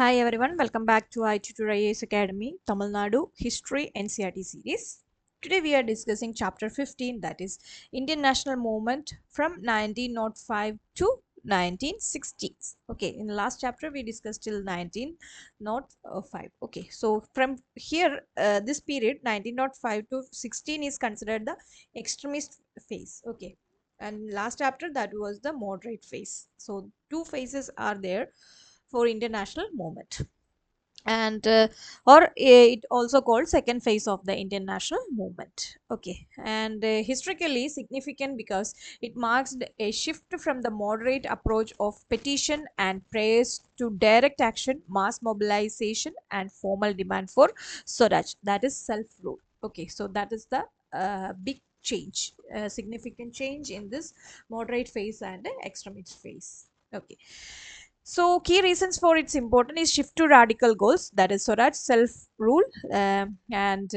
Hi everyone, welcome back to i-TUTOR IAS Academy, Tamil Nadu History NCERT series. Today we are discussing chapter 15, that is Indian National Movement from 1905 to 1960s. Okay, in the last chapter we discussed till 1905. Okay, so from here, this period 1905 to 16 is considered the extremist phase. Okay, and last chapter that was the moderate phase. So two phases are there for international movement, and it also called second phase of the Indian national movement. Okay, and historically significant because it marks a shift from the moderate approach of petition and prayers to direct action, mass mobilization, and formal demand for Swaraj, that is self rule. Okay, so that is the big change, significant change in this moderate phase and extremist phase. Okay, so key reasons for its importance is shift to radical goals, that is Swaraj, self-rule, and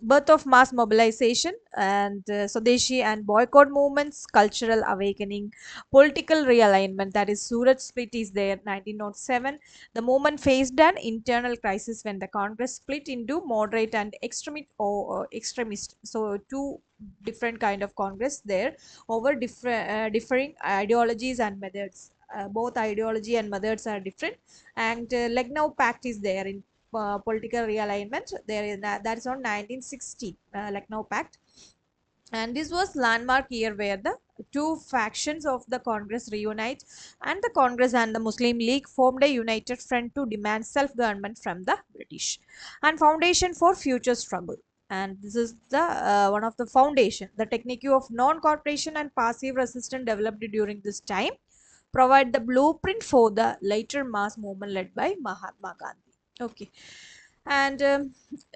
birth of mass mobilization, and Swadeshi and boycott movements, cultural awakening, political realignment, that is Surat split is there 1907. The movement faced an internal crisis when the Congress split into moderate and extremist. So two different kind of Congress there over differing ideologies and methods. Both ideology and methods are different, and Lucknow Pact is there in political realignment. There is that is on 1960, Lucknow Pact, and this was landmark year where the two factions of the Congress reunite, and the Congress and the Muslim League formed a united front to demand self-government from the British and foundation for future struggle. And this is the one of the foundation, the technique of non-cooperation and passive resistance developed during this time provide the blueprint for the later mass movement led by Mahatma Gandhi. Okay, and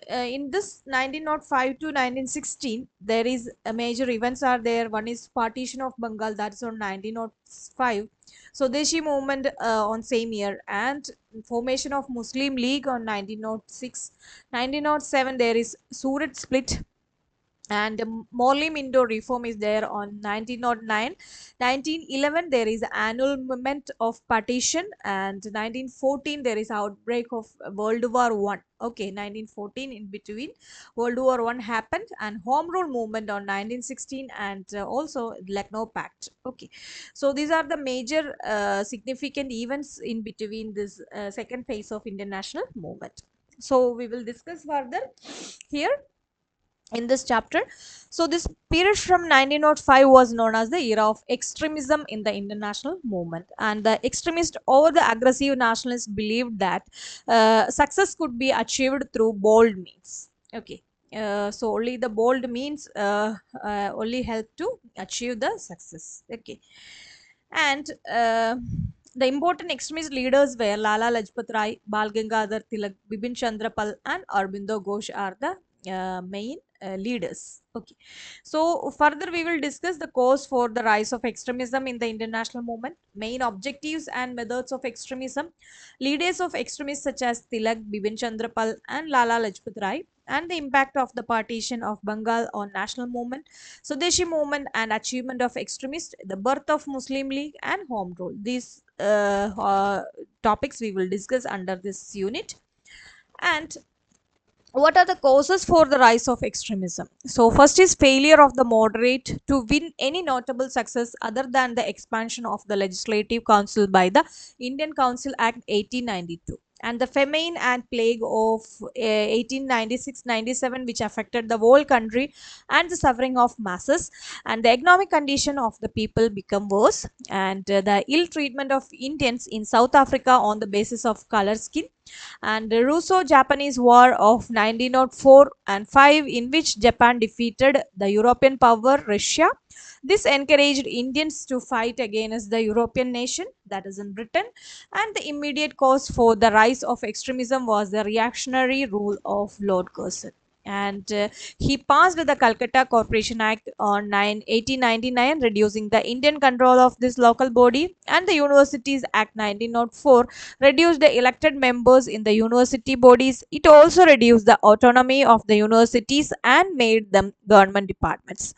in this 1905 to 1916, there is a major events are there. One is partition of Bengal, that's on 1905. Swadeshi movement on same year, and formation of Muslim League on 1906. 1907 there is Surat split, and Morley Mindo reform is there on 1909. 1911 there is annual movement of partition, and 1914 there is outbreak of World War One. Okay, 1914 in between World War One happened, and home rule movement on 1916, and also Lucknow Pact. Okay, so these are the major significant events in between this second phase of international movement. So we will discuss further here in this chapter. So this period from 1905 was known as the era of extremism in the international movement, and the extremists or the aggressive nationalists believed that success could be achieved through bold means. Okay, so only the bold means only help to achieve the success. Okay, and the important extremist leaders were Lala Lajpat Rai, Bal Gangadhar Tilak, Bipin Chandra Pal, and Aurobindo Ghosh are the main leaders. Okay, so further we will discuss the cause for the rise of extremism in the international movement, main objectives and methods of extremism, leaders of extremists such as Tilak, Bipin Chandra Pal, and Lala Lajpat Rai, and the impact of the partition of Bengal on national movement, Swadeshi movement and achievement of extremists, the birth of Muslim League, and home rule. These topics we will discuss under this unit. And what are the causes for the rise of extremism? So first is failure of the moderate to win any notable success other than the expansion of the legislative council by the Indian Council Act 1892, and the famine and plague of 1896-97, which affected the whole country, and the suffering of masses, and the economic condition of the people become worse, and the ill treatment of Indians in South Africa on the basis of color, skin, and the Russo-Japanese War of 1904 and 5, in which Japan defeated the European power Russia. This encouraged Indians to fight against the European nation, that is in Britain, and the immediate cause for the rise of extremism was the reactionary rule of Lord Curzon. And he passed the Calcutta Corporation Act on 1899, reducing the Indian control of this local body, and the Universities Act 1904 reduced the elected members in the university bodies. It also reduced the autonomy of the universities and made them government departments.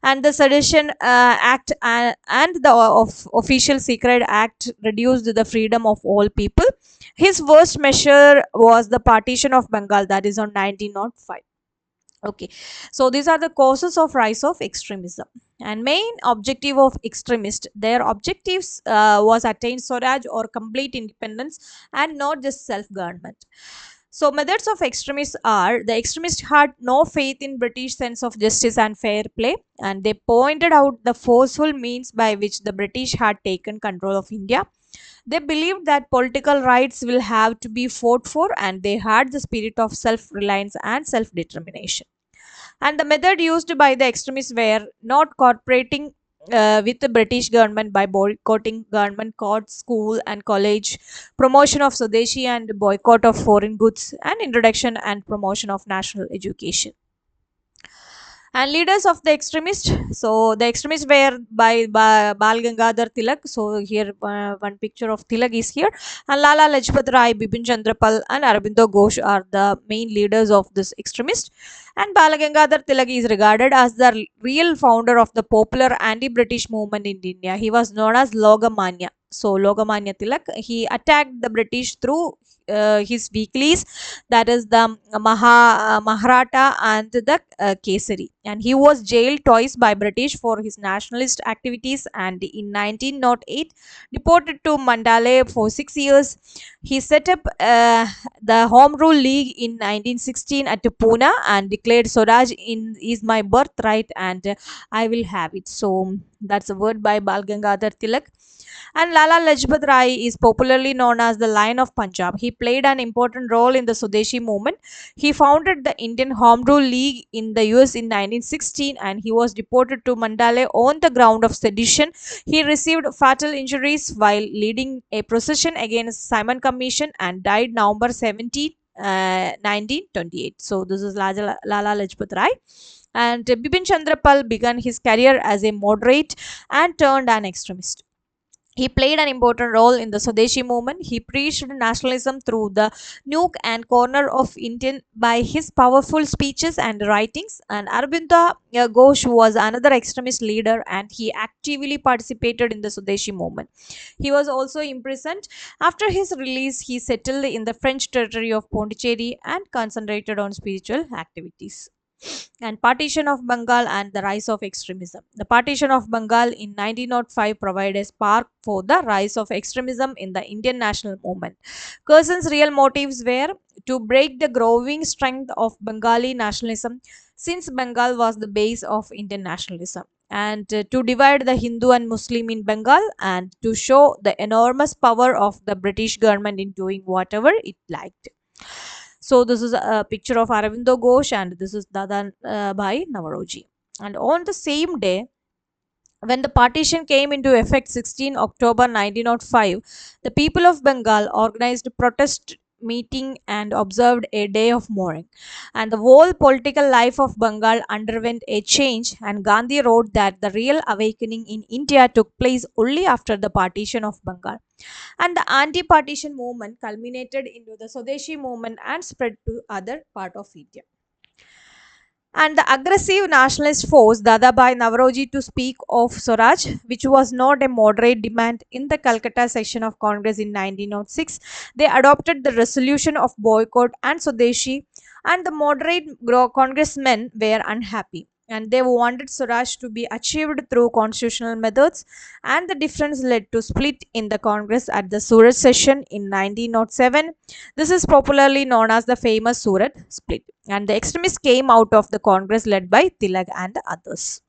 And the Sedition Act and the Official Secret Act reduced the freedom of all people. His worst measure was the partition of Bengal, that is on 1905. Okay, so these are the causes of rise of extremism. And main objective of extremists, their objectives was attain Swaraj or complete independence and not just self-government. So methods of extremists are, the extremists had no faith in British sense of justice and fair play, and they pointed out the forceful means by which the British had taken control of India. They believed that political rights will have to be fought for, and they had the spirit of self-reliance and self-determination. And the method used by the extremists were not cooperating with the British government by boycotting government courts, school and college, promotion of Swadeshi and boycott of foreign goods, and introduction and promotion of national education. And leaders of the extremists, so the extremists were Bal Gangadhar Tilak. So here one picture of Tilak is here, and Lala Lajpat Rai, Bipin Chandrapal and Arabindo Ghosh are the main leaders of this extremist. And Bal Gangadhar Tilak is regarded as the real founder of the popular anti-British movement in India. He was known as Logamanya. So Logamanya Tilak, he attacked the British through his weeklies, that is the Maharata and the Kesari. And he was jailed twice by British for his nationalist activities, and in 1908 deported to Mandalay for 6 years. He set up the Home Rule League in 1916 at Pune and declared Swaraj is my birthright and I will have it. So that's a word by Bal Gangadhar Tilak. And Lala Lajpat Rai is popularly known as the Lion of Punjab. He played an important role in the Swadeshi movement. He founded the Indian Home Rule League in the US in 1916, and he was deported to Mandalay on the ground of sedition. He received fatal injuries while leading a procession against Simon Commission and died November 17, 1928. So this is Lala Lajpat Rai. And Bipin Chandrapal began his career as a moderate and turned an extremist. He played an important role in the Swadeshi movement. He preached nationalism through the nook and corner of India by his powerful speeches and writings. And Arabinda Ghosh was another extremist leader, and he actively participated in the Swadeshi movement. He was also imprisoned. After his release, he settled in the French territory of Pondicherry and concentrated on spiritual activities. And partition of Bengal and the rise of extremism. The partition of Bengal in 1905 provided a spark for the rise of extremism in the Indian national movement. Curzon's real motives were to break the growing strength of Bengali nationalism, since Bengal was the base of Indian nationalism, and to divide the Hindu and Muslim in Bengal, and to show the enormous power of the British government in doing whatever it liked. So this is a picture of Aravindo Ghosh, and this is Dadan Bhai Navaroji. And on the same day, when the partition came into effect 16 October 1905, the people of Bengal organized a protest meeting and observed a day of mourning. And the whole political life of Bengal underwent a change, and Gandhi wrote that the real awakening in India took place only after the partition of Bengal. And the anti-partition movement culminated into the Swadeshi movement and spread to other part of India. And the aggressive nationalist forced Dadabhai Navroji to speak of Swaraj, which was not a moderate demand. In the Calcutta session of Congress in 1906, they adopted the resolution of boycott and Swadeshi, and the moderate congressmen were unhappy, and they wanted Swaraj to be achieved through constitutional methods, and the difference led to split in the Congress at the Surat session in 1907. This is popularly known as the famous Surat split, and the extremists came out of the Congress led by Tilak and others.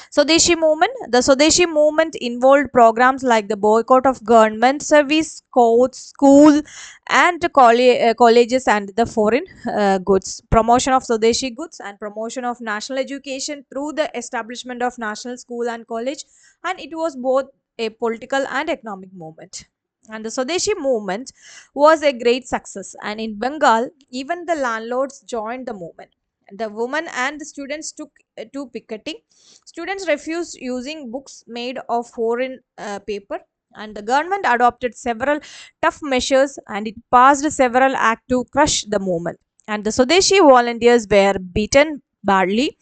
Swadeshi movement. The Swadeshi movement involved programs like the boycott of government service, courts, school, and colleges and the foreign goods, promotion of Swadeshi goods, and promotion of national education through the establishment of national school and college, and it was both a political and economic movement. And the Swadeshi movement was a great success, and in Bengal, even the landlords joined the movement. The women and the students took to picketing. Students refused using books made of foreign paper, and the government adopted several tough measures, and it passed several acts to crush the movement. And the Swadeshi volunteers were beaten badly,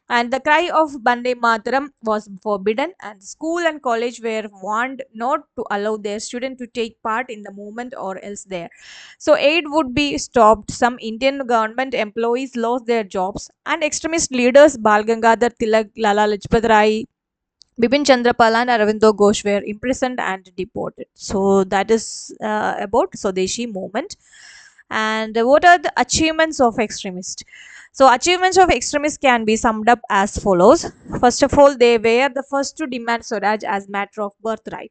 and the cry of Bande Mataram was forbidden, and school and college were warned not to allow their students to take part in the movement or else there. So aid would be stopped. Some Indian government employees lost their jobs, and extremist leaders Bal Gangadhar Tilak, Lala Lajpat Rai, Bipin Chandrapal and Aravindo Ghosh were imprisoned and deported. So that is about Swadeshi movement. And what are the achievements of extremists? So achievements of extremists can be summed up as follows. First of all, they were the first to demand Swaraj as matter of birthright,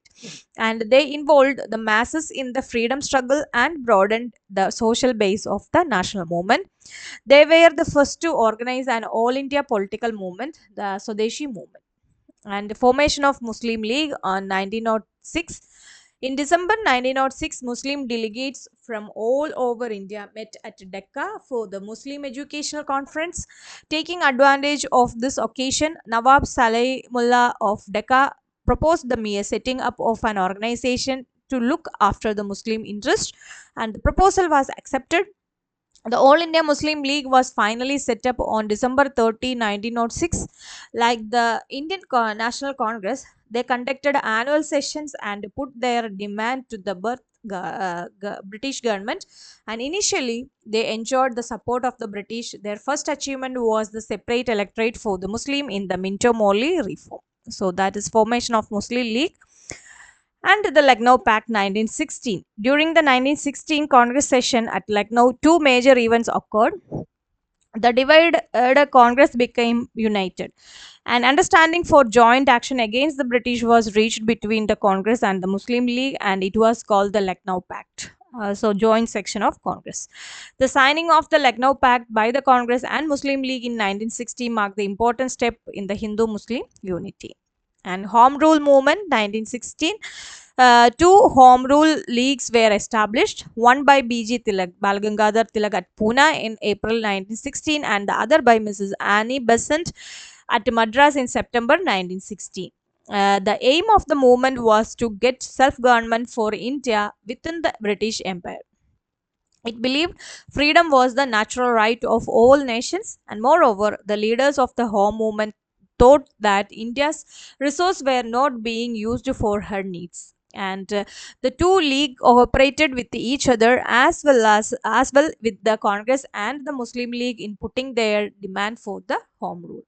and they involved the masses in the freedom struggle and broadened the social base of the national movement. They were the first to organize an all India political movement, the Swadeshi movement. And the formation of Muslim League on 1906. In December 1906, Muslim delegates from all over India met at Decca for the Muslim Educational Conference. Taking advantage of this occasion, Nawab Saleh Mullah of Decca proposed the mere setting up of an organization to look after the Muslim interest, and the proposal was accepted. The All India Muslim League was finally set up on December 30, 1906. Like the Indian National Congress, they conducted annual sessions and put their demand to the British government. And initially, they enjoyed the support of the British. Their first achievement was the separate electorate for the Muslim in the Minto Morley reform. So that is formation of Muslim League. And the Lucknow Pact 1916. During the 1916 Congress session at Lucknow, two major events occurred. The divided Congress became united. An understanding for joint action against the British was reached between the Congress and the Muslim League, and it was called the Lucknow Pact. So, joint section of Congress. The signing of the Lucknow Pact by the Congress and Muslim League in 1960 marked the important step in the Hindu-Muslim unity. And Home Rule Movement 1916. Two Home Rule Leagues were established, one by B.G. Tilak, Bal Gangadhar Tilak at Pune in April 1916, and the other by Mrs. Annie Besant at Madras in September 1916. The aim of the movement was to get self-government for India within the British Empire. It believed freedom was the natural right of all nations, and moreover, the leaders of the home movement thought that India's resources were not being used for her needs. And the two league cooperated with each other as well with the Congress and the Muslim League in putting their demand for the home rule.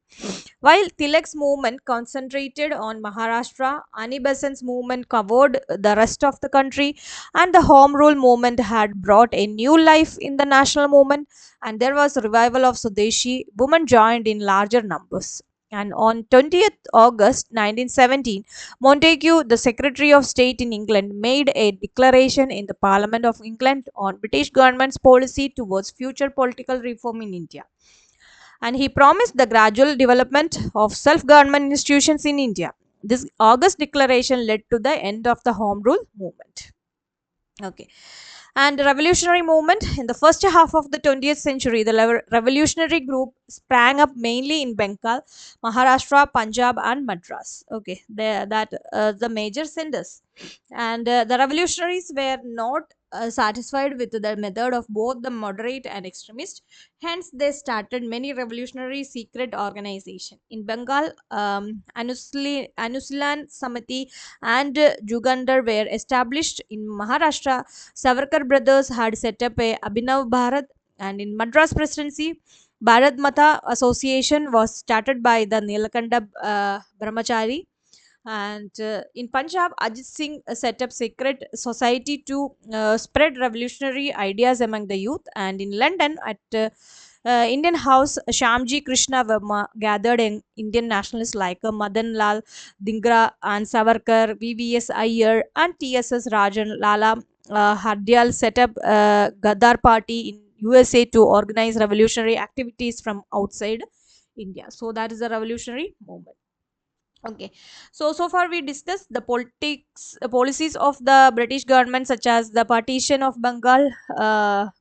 While Tilak's movement concentrated on Maharashtra, Annie Besant's movement covered the rest of the country, and the Home Rule movement had brought a new life in the national movement, and there was a revival of Swadeshi. Women joined in larger numbers. And on 20th August 1917, Montagu, the Secretary of State in England, made a declaration in the Parliament of England on British government's policy towards future political reform in India, and he promised the gradual development of self-government institutions in India. This August declaration led to the end of the Home Rule movement. Okay. And the revolutionary movement in the first half of the 20th century, the revolutionary group sprang up mainly in Bengal, Maharashtra, Punjab, and Madras. Okay, that the major centers. And the revolutionaries were not satisfied with the method of both the moderate and extremist. Hence, they started many revolutionary secret organizations. In Bengal, Anusilan Samiti and Jugandar were established. In Maharashtra, Savarkar brothers had set up a Abhinav Bharat, and in Madras presidency, Bharat Mata Association was started by the Nilakanda Brahmachari. And in Punjab, Ajit Singh set up secret society to spread revolutionary ideas among the youth. And in London, at Indian House, Shamji Krishna Verma gathered Indian nationalists like Madan Lal Dhingra and Savarkar, VVS Iyer, and TSS Rajan. Lala Hardyal set up Gaddar Party in USA to organize revolutionary activities from outside India. So that is the revolutionary movement. Okay, so far we discussed the politics policies of the British government, such as the partition of Bengal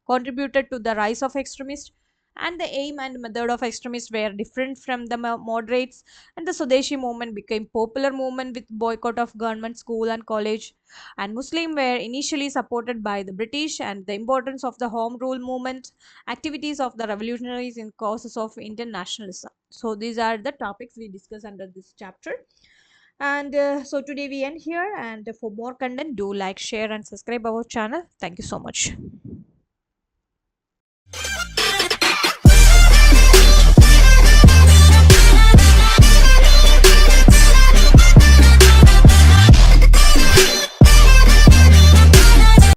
contributed to the rise of extremists, and the aim and method of extremists were different from the moderates, and the Swadeshi movement became popular movement with boycott of government school and college, and Muslim were initially supported by the British, and the importance of the home rule movement, activities of the revolutionaries in causes of Indian nationalism. So these are the topics we discuss under this chapter. And so today we end here, and for more content, do like, share and subscribe our channel. Thank you so much.